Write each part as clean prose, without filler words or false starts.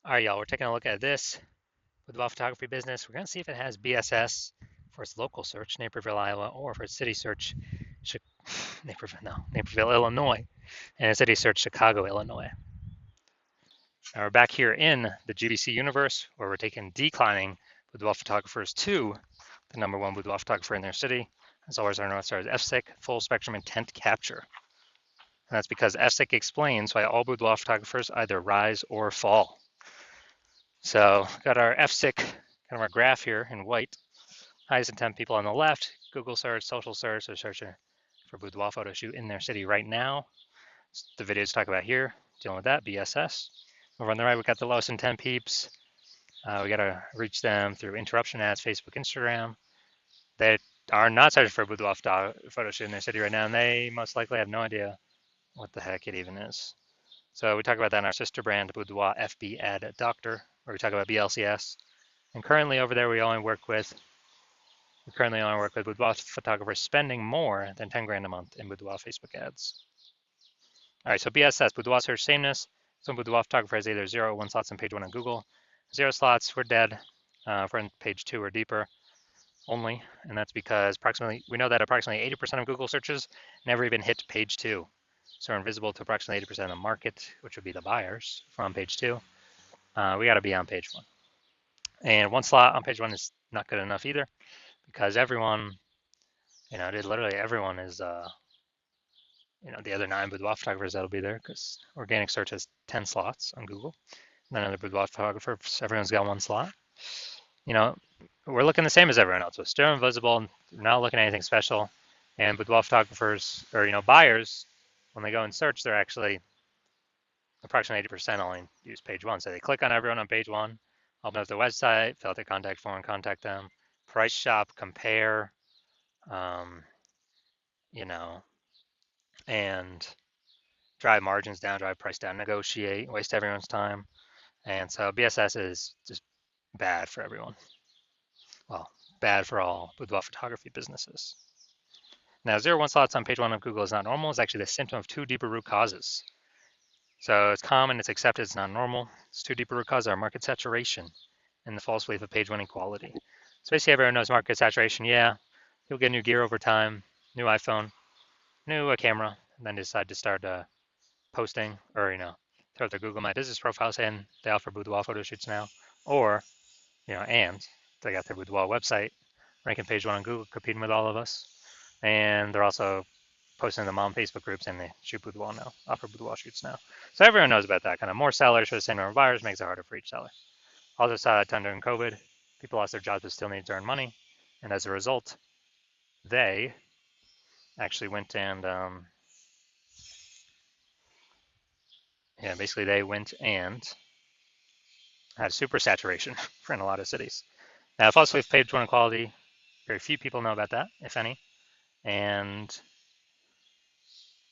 All right, y'all, we're taking a look at this boudoir photography business. We're going to see if it has BSS for its local search, Naperville, Iowa, or for its city search, Naperville, Illinois, and its city search, Chicago, Illinois. Now we're back here in the GBC universe where we're taking declining boudoir photographers to the #1 boudoir photographer in their city. As always, our North Star is FSIC, full spectrum intent capture. And that's because FSIC explains why all boudoir photographers either rise or fall. So got our FSIC, kind of our graph here in white. Highest intent people on the left, Google search, social search, they're searching for boudoir photo shoot in their city right now. The videos talk about here, dealing with that, BSS. Over on the right, we got the lowest intent peeps. We got to reach them through interruption ads, Facebook, Instagram. They are not searching for boudoir photo shoot in their city right now, and they most likely have no idea what the heck it even is. So we talk about that in our sister brand, Boudoir FB Ad Doctor, where we talk about BLCS. And currently over there, we currently only work with boudoir photographers spending more than 10 grand a month in boudoir Facebook ads. All right, so BSS, boudoir search sameness. So boudoir photographer has either 0 or 1 slots on page 1 on Google. 0 slots, we're dead. If we're on page 2 or deeper only, and that's because we know that approximately 80% of Google searches never even hit page 2. So we're invisible to approximately 80% of the market, which would be the buyers from page 2. We got to be on page 1. And 1 slot on page 1 is not good enough either, because everyone, literally everyone is, the other 9 boudoir photographers that'll be there, because organic search has 10 slots on Google. None of the boudoir photographers, everyone's got 1 slot. We're looking the same as everyone else. We're still invisible, not looking at anything special. And boudoir photographers, or buyers, when they go and search, they're actually approximately 80% only use page 1. So they click on everyone on page 1, open up their website, fill out their contact form, contact them, price shop, compare, and drive margins down, drive price down, negotiate, waste everyone's time. And so BSS is just bad for everyone. Well, bad for all boudoir photography businesses. Now, 0-1 slots on page 1 of Google is not normal. It's actually the symptom of 2 deeper root causes. So it's common, it's accepted, it's not normal. It's 2 deeper root causes are market saturation and the false belief of page 1 equality. So basically everyone knows market saturation. Yeah, you'll get new gear over time, new iPhone, new camera, and then decide to start posting or, throw out their Google My Business profile saying they offer boudoir photo shoots now. Or, and they got their boudoir website ranking page 1 on Google, competing with all of us. And they're also posting them on Facebook groups and they shoot boudoir now, offer boudoir shoots now. So everyone knows about that. Kind of more sellers for the same number of buyers makes it harder for each seller. Also saw a ton during COVID. People lost their jobs but still need to earn money. And as a result, they actually went and, basically they went and had super saturation in a lot of cities. Now, false belief page 1 equality, very few people know about that, if any. And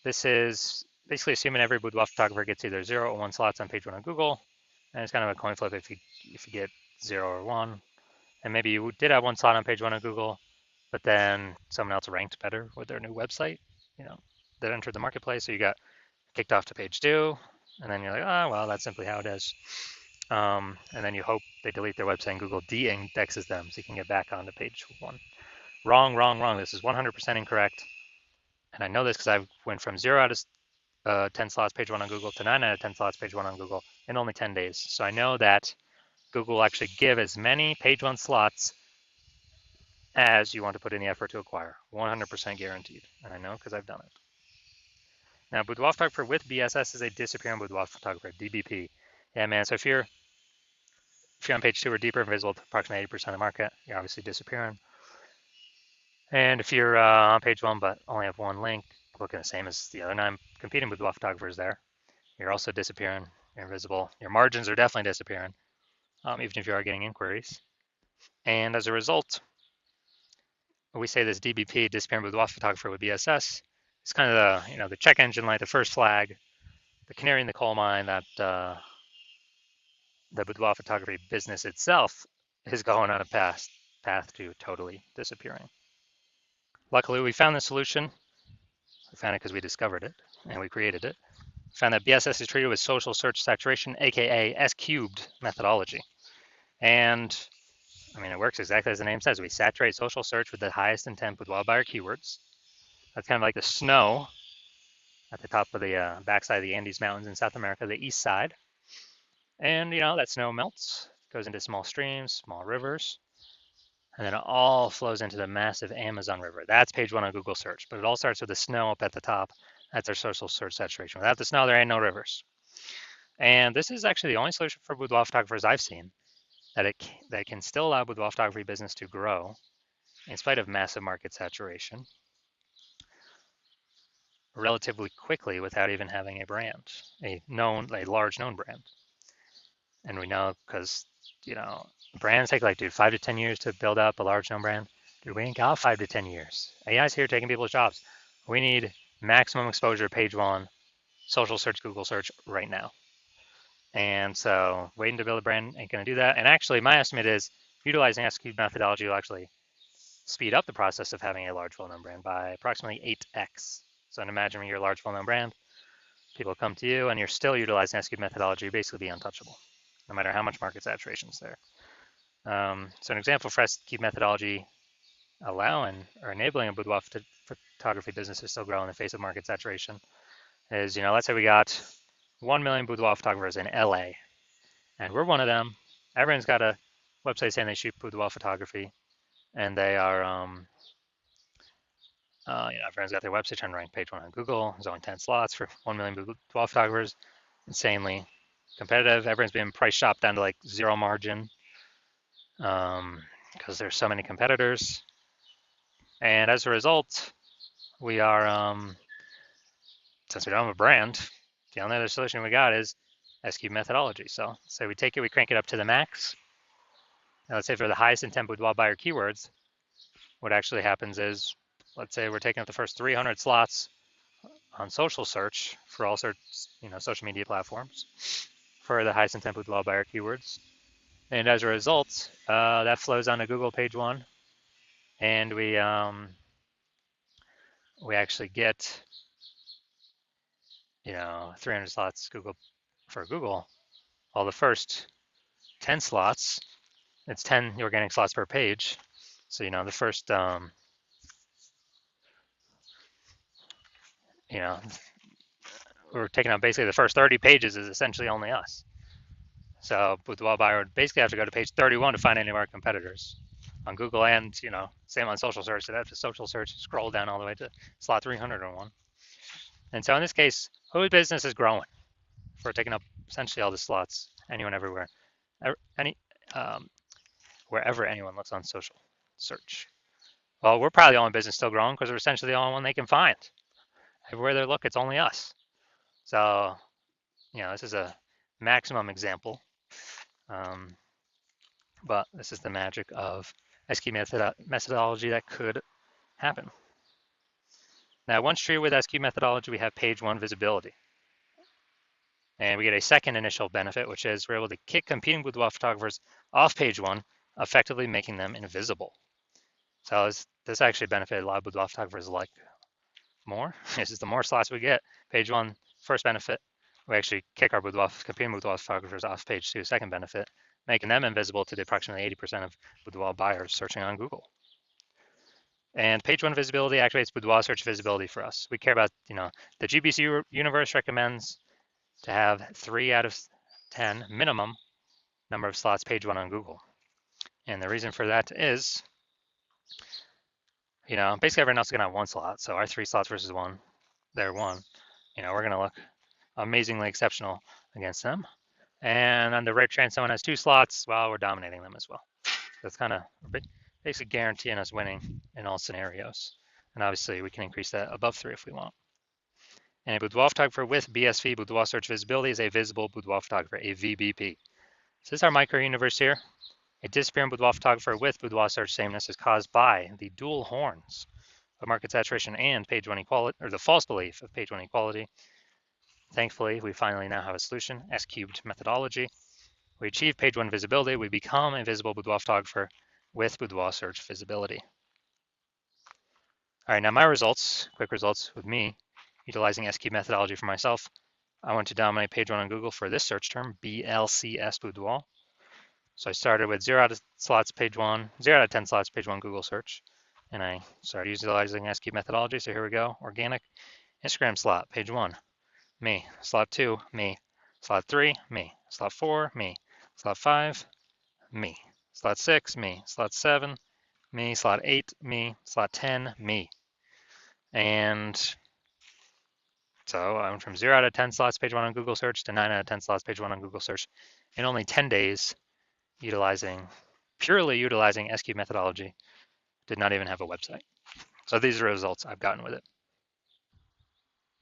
this is basically assuming every boudoir photographer gets either 0 or 1 slots on page 1 on Google. And it's kind of a coin flip if you get 0 or 1. And maybe you did have 1 slot on page 1 on Google, but then someone else ranked better with their new website, that entered the marketplace. So you got kicked off to page 2, and then you're like, oh, well, that's simply how it is. And then you hope they delete their website and Google de-indexes them so you can get back onto page 1. Wrong, wrong, wrong. This is 100% incorrect. And I know this because I went from 0 out of 10 slots page 1 on Google to 9 out of 10 slots page 1 on Google in only 10 days. So I know that Google will actually give as many page 1 slots as you want to put in the effort to acquire. 100% guaranteed. And I know because I've done it. Now, boudoir photographer with BSS is a disappearing boudoir photographer, DBP. Yeah, man. So if you're on page 2 or deeper, invisible to approximately 80% of the market, you're obviously disappearing. And if you're on page 1 but only have 1 link, looking the same as the other 9 competing boudoir photographers there, you're also disappearing. You're invisible. Your margins are definitely disappearing, even if you are getting inquiries. And as a result, we say this DBP, disappearing boudoir photographer with BSS, it's kind of the check engine light, the first flag, the canary in the coal mine that the boudoir photography business itself is going on a path to totally disappearing. Luckily, we found the solution. We found it because we discovered it and we created it. found that BSS is treated with social search saturation, aka S-cubed methodology. And I mean, it works exactly as the name says. We saturate social search with the highest intent boudoir buyer keywords. That's kind of like the snow at the top of the backside of the Andes Mountains in South America, the east side. And that snow melts, goes into small streams, small rivers, and then it all flows into the massive Amazon River. That's page 1 on Google search, but it all starts with the snow up at the top. That's our social search saturation. Without the snow, there ain't no rivers. And this is actually the only solution for boudoir photographers I've seen that can still allow boudoir photography business to grow in spite of massive market saturation relatively quickly without even having a brand, a large known brand. And we know because, brands take 5 to 10 years to build up a large known brand. Dude, we ain't got 5 to 10 years. AI's here taking people's jobs. We need maximum exposure, page 1, social search, Google search right now. And so waiting to build a brand ain't going to do that. And actually, my estimate is utilizing S-cubed methodology will actually speed up the process of having a large, well-known brand by approximately 8x. So imagine you're a large, well-known brand, people come to you, and you're still utilizing S-cubed methodology, you're basically be untouchable, no matter how much market saturation is there. So an example for S-cubed methodology allowing or enabling a boudoir photography business to still grow in the face of market saturation is, let's say we got 1 million boudoir photographers in LA, and we're one of them. Everyone's got a website saying they shoot boudoir photography, and they are, everyone's got their website trying to rank page 1 on Google. There's only 10 slots for 1 million boudoir photographers. Insanely competitive. Everyone's being price shopped down to 0 margin because there's so many competitors. And as a result, we are, since we don't have a brand, the only other solution we got is S-cubed methodology. So say we take it, we crank it up to the max. Now let's say for the highest intent boudoir buyer keywords, what actually happens is, let's say we're taking up the first 300 slots on social search for all sorts, social media platforms for the highest intent boudoir buyer keywords. And as a result, that flows onto Google page 1, and we actually get 300 slots for Google. Well, the first 10 slots, it's 10 organic slots per page. So the first we're taking out basically the first 30 pages is essentially only us. So boudoir buyer would basically have to go to page 31 to find any of our competitors on Google, and same on social search. So that's a social search, scroll down all the way to slot 301. And so in this case, whose business is growing? If we're taking up essentially all the slots, anyone, everywhere, wherever anyone looks on social search. Well, we're probably the only business still growing because we're essentially the only one they can find. Everywhere they look, it's only us. So, this is a maximum example, but this is the magic of S-cubed methodology that could happen. Now, once treated with S-cubed methodology, we have page 1 visibility. And we get a second initial benefit, which is we're able to kick competing boudoir photographers off page 1, effectively making them invisible. So this actually benefited a lot of boudoir photographers more. This is the more slots we get. Page 1, first benefit, we actually kick our competing boudoir photographers off page 2, second benefit, making them invisible to the approximately 80% of boudoir buyers searching on Google. And page 1 visibility activates boudoir search visibility for us. We care about, the GBC universe recommends to have 3 out of 10 minimum number of slots page 1 on Google. And the reason for that is, basically everyone else is going to have 1 slot. So our 3 slots versus 1, they're 1. We're going to look amazingly exceptional against them. And on the rare chance someone has 2 slots, well, we're dominating them as well. That's kind of basically guaranteeing us winning in all scenarios. And obviously we can increase that above 3 if we want. And a boudoir photographer with BSV, boudoir search visibility, is a visible boudoir photographer, a VBP. So this is our micro universe here. A disappearing boudoir photographer with boudoir search sameness is caused by the dual horns of market saturation and page 1 equality, or the false belief of page 1 equality. Thankfully, we finally now have a solution, S-cubed methodology. We achieve page 1 visibility. We become a visible boudoir photographer with boudoir search visibility. All right, now my results, quick results with me, utilizing S-cubed methodology for myself. I want to dominate page one on Google for this search term, BLCS boudoir. So I started with 0 out of slots page one, 0 out of 10 slots page one Google search. And I started utilizing SQ methodology. So here we go. Organic Instagram slot, page one, me. Slot two, me. Slot three, me. Slot four, me. Slot five, me. Slot six, me. Slot seven, me. Slot eight, me. Slot 10, me. And so I went from 0 out of 10 slots page one on Google search to 9 out of 10 slots page one on Google search in only 10 days, purely utilizing SQ methodology. Did not even have a website. So these are the results I've gotten with it.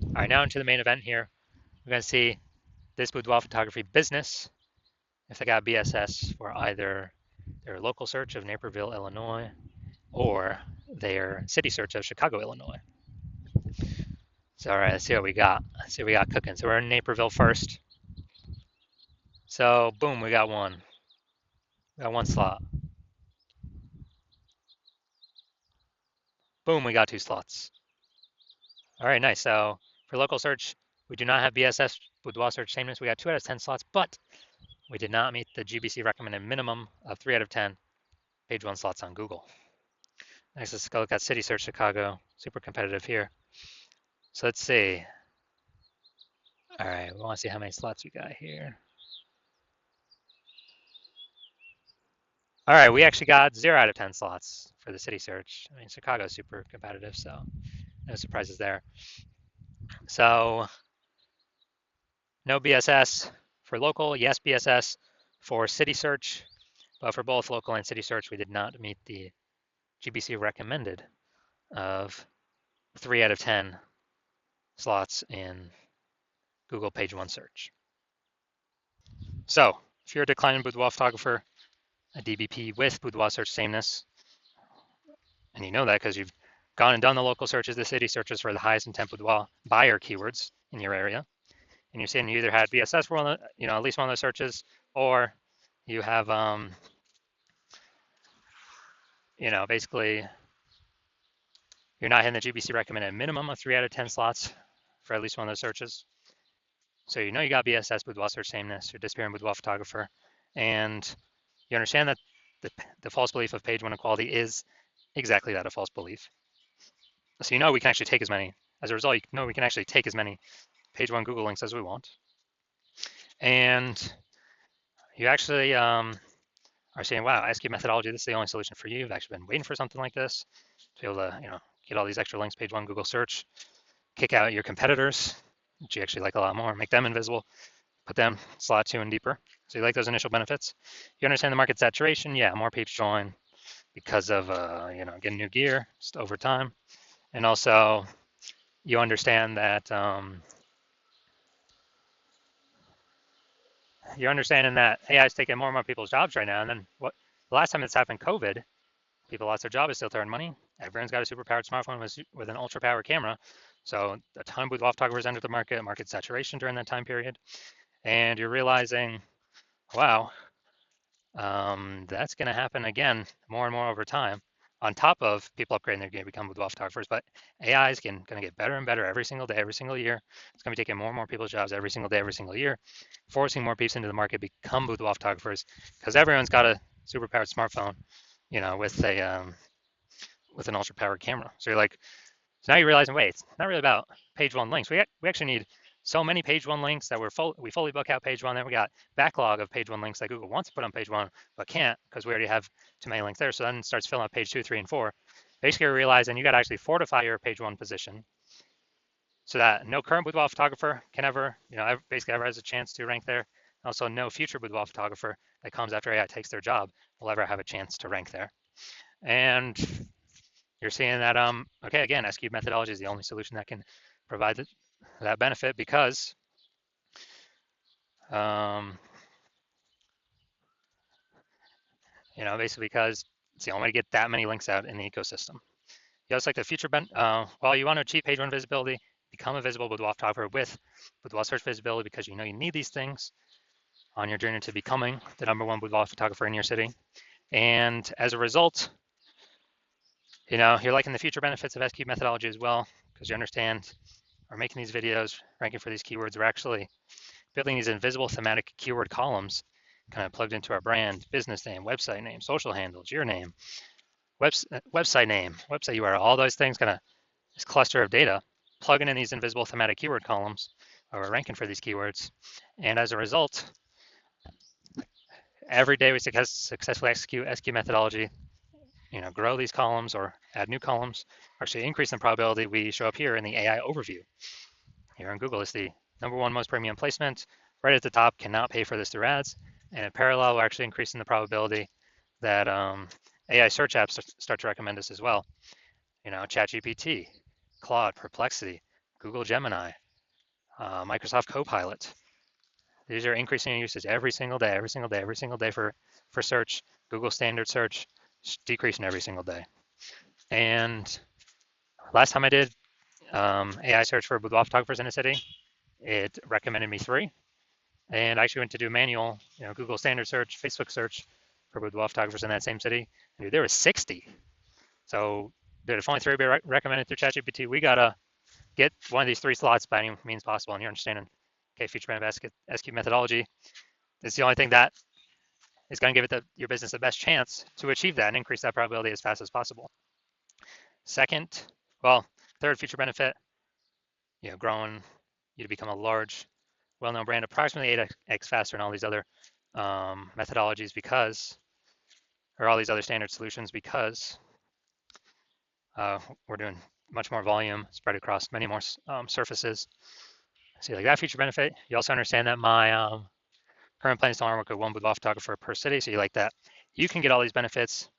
All right, now into the main event here. We're going to see this boudoir photography business, if they got BSS for either their local search of Naperville, Illinois, or their city search of Chicago, Illinois. So all right, let's see what we got. Let's see what we got cooking. So we're in Naperville first. So boom, we got one. We got one slot. Boom, we got 2 slots. All right, nice. So for local search, we do not have BSS boudoir search sameness. We got 2 out of 10 slots, but we did not meet the GBC recommended minimum of 3 out of 10 page one slots on Google. Next, let's go look at city search Chicago. Super competitive here. So let's see. All right, we want to see how many slots we got here. All right, we actually got 0 out of 10 slots for the city search. I mean, Chicago is super competitive, so no surprises there. So no BSS for local, yes BSS for city search, but for both local and city search, we did not meet the GBC recommended of 3 out of 10 slots in Google page one search. So if you're a declining boudoir photographer, a DBP with boudoir search sameness, and you know that because you've gone and done the local searches, the city searches for the highest intent boudoir buyer keywords in your area, and you're saying you either had BSS for one of the, at least one of those searches, or you have basically you're not hitting the GBC recommended minimum of 3 out of 10 slots for at least one of those searches. So you got BSS boudoir search sameness, you're disappearing boudoir photographer, and you understand that the false belief of page one equality is exactly that, a false belief. So we can actually take as many, as a result, we can actually take as many page one Google links as we want. And you actually are saying, wow, SQ methodology, this is the only solution for you. You've actually been waiting for something like this to be able to, get all these extra links, page one Google search, kick out your competitors, which you actually like a lot more, make them invisible, put them slot 2 and deeper. So you like those initial benefits. You understand the market saturation, yeah, more people join because of getting new gear just over time. And also you understand that you're understanding that AI is taking more and more people's jobs right now. And then the last time this happened, COVID, people lost their job, is still to earn money. Everyone's got a super-powered smartphone with an ultra-powered camera. So a ton of boudoir photographers entered the market saturation during that time period. And you're realizing, wow, that's going to happen again more and more over time, on top of people upgrading their gear to become boudoir photographers. But AI is going to get better and better every single day, every single year. It's going to be taking more and more people's jobs every single day, every single year, forcing more people into the market to become boudoir photographers, because everyone's got a super powered smartphone, with an ultra powered camera. So you're like, so now you're realizing, wait, it's not really about page one links. We actually need so many page one links that we fully book out page one. Then we got backlog of page one links that Google wants to put on page one, but can't because we already have too many links there. So then it starts filling up page 2, 3, and 4. Basically, you're realizing you got to actually fortify your page one position so that no current boudoir photographer can ever, basically ever has a chance to rank there. Also, no future boudoir photographer that comes after AI takes their job will ever have a chance to rank there. And you're seeing that, okay, again, SQ methodology is the only solution that can provide that benefit because basically because it's the only way to get that many links out in the ecosystem. You also like the future, while you want to achieve page one visibility, become a visible boudoir photographer with boudoir search visibility, because you need these things on your journey to becoming the #1 boudoir photographer in your city. And as a result, you're liking the future benefits of SQ methodology as well, because you understand are making these videos, ranking for these keywords. We're actually building these invisible thematic keyword columns kind of plugged into our brand, business name, website name, social handles, your name, website name, website URL, all those things, kind of this cluster of data, plugging in these invisible thematic keyword columns, or we're ranking for these keywords. And as a result, every day we successfully execute SQ methodology, grow these columns or add new columns, actually increase the probability we show up here in the AI overview. Here on Google, it's the #1 most premium placement. Right at the top, cannot pay for this through ads. And in parallel, we're actually increasing the probability that AI search apps start to recommend us as well. ChatGPT, Claude, Perplexity, Google Gemini, Microsoft Copilot. These are increasing in usage every single day for search. Google standard search decreasing every single day. And last time I did AI search for boudoir photographers in a city, it recommended me 3. And I actually went to do manual, Google standard search, Facebook search for boudoir photographers in that same city. And there was 60. So if only 3 be recommended through ChatGPT, we gotta get one of these 3 slots by any means possible. And you're understanding, okay, feature benefit SQ methodology is the only thing that is going to give your business the best chance to achieve that and increase that probability as fast as possible. Third feature benefit, growing you to become a large, well-known brand, approximately 8x faster than all these other methodologies or all these other standard solutions because we're doing much more volume spread across many more surfaces. So you like that feature benefit. You also understand that my current plan is to only work with 1 boudoir photographer per city. So you like that. You can get all these benefits,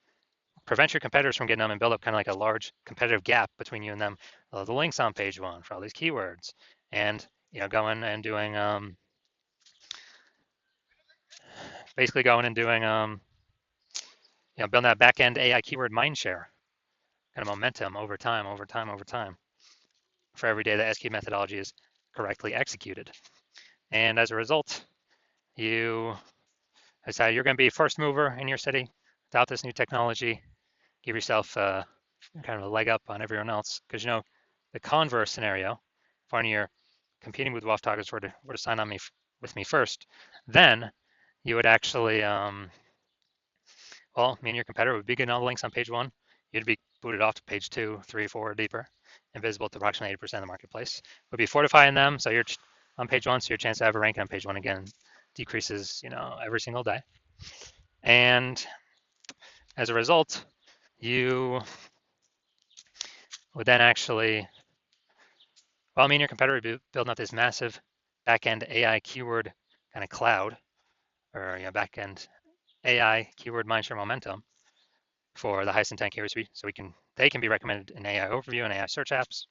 prevent your competitors from getting them, and build up kind of like a large competitive gap between you and them. The links on page 1 for all these keywords, and going and doing basically going and doing building that back-end AI keyword mindshare kind of momentum over time for every day that SQ methodology is correctly executed. And as a result, you decide you're going to be first mover in your city, adopt this new technology, give yourself kind of a leg up on everyone else. Because the converse scenario, if one of your competing with boudoir photographers were to sign on with me first, then you would actually, me and your competitor would be getting all the links on page 1. You'd be booted off to page 2, 3, 4, deeper, invisible to approximately 80% of the marketplace. We'd be fortifying them, so you're on page 1, so your chance to have a rank on page 1 again decreases, every single day. And as a result, you would then actually, me and your competitor would be building up this massive back-end AI keyword kind of cloud, or back-end AI keyword mindshare momentum for the highest intent keywords, so they can be recommended in AI overview and AI search apps,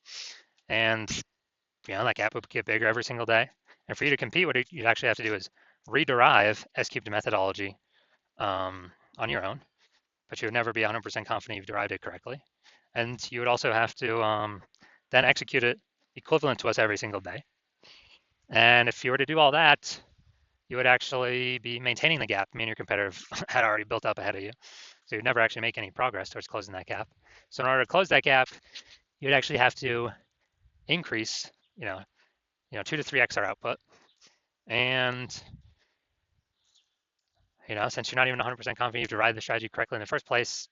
and that gap would get bigger every single day. And for you to compete, what you'd actually have to do is rederive SQ methodology on your own, but you would never be 100% confident you've derived it correctly. And you would also have to then execute it equivalent to us every single day. And if you were to do all that, you would actually be maintaining the gap me and your competitor had already built up ahead of you. So you'd never actually make any progress towards closing that gap. So in order to close that gap, you'd actually have to increase, 2 to 3x our output. And, since you're not even 100% confident you've derived the strategy correctly in the first place,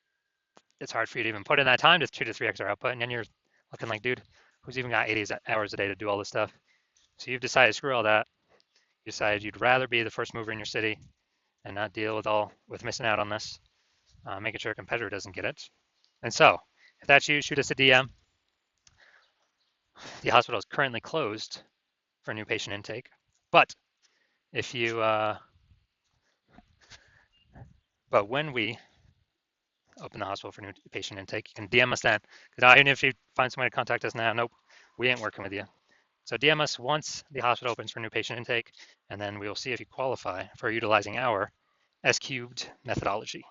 it's hard for you to even put in that time to 2 to 3x our output. And then you're looking like, dude, who's even got 80 hours a day to do all this stuff? So you've decided, screw all that. You decided you'd rather be the first mover in your city and not deal with missing out on this, making sure a competitor doesn't get it. And so, if that's you, shoot us a DM. The hospital is currently closed for new patient intake, but if you, but when we open the hospital for new patient intake, you can DM us then. Because even if you find somebody to contact us now, nope, we ain't working with you. So DM us once the hospital opens for new patient intake, and then we will see if you qualify for utilizing our S-cubed methodology.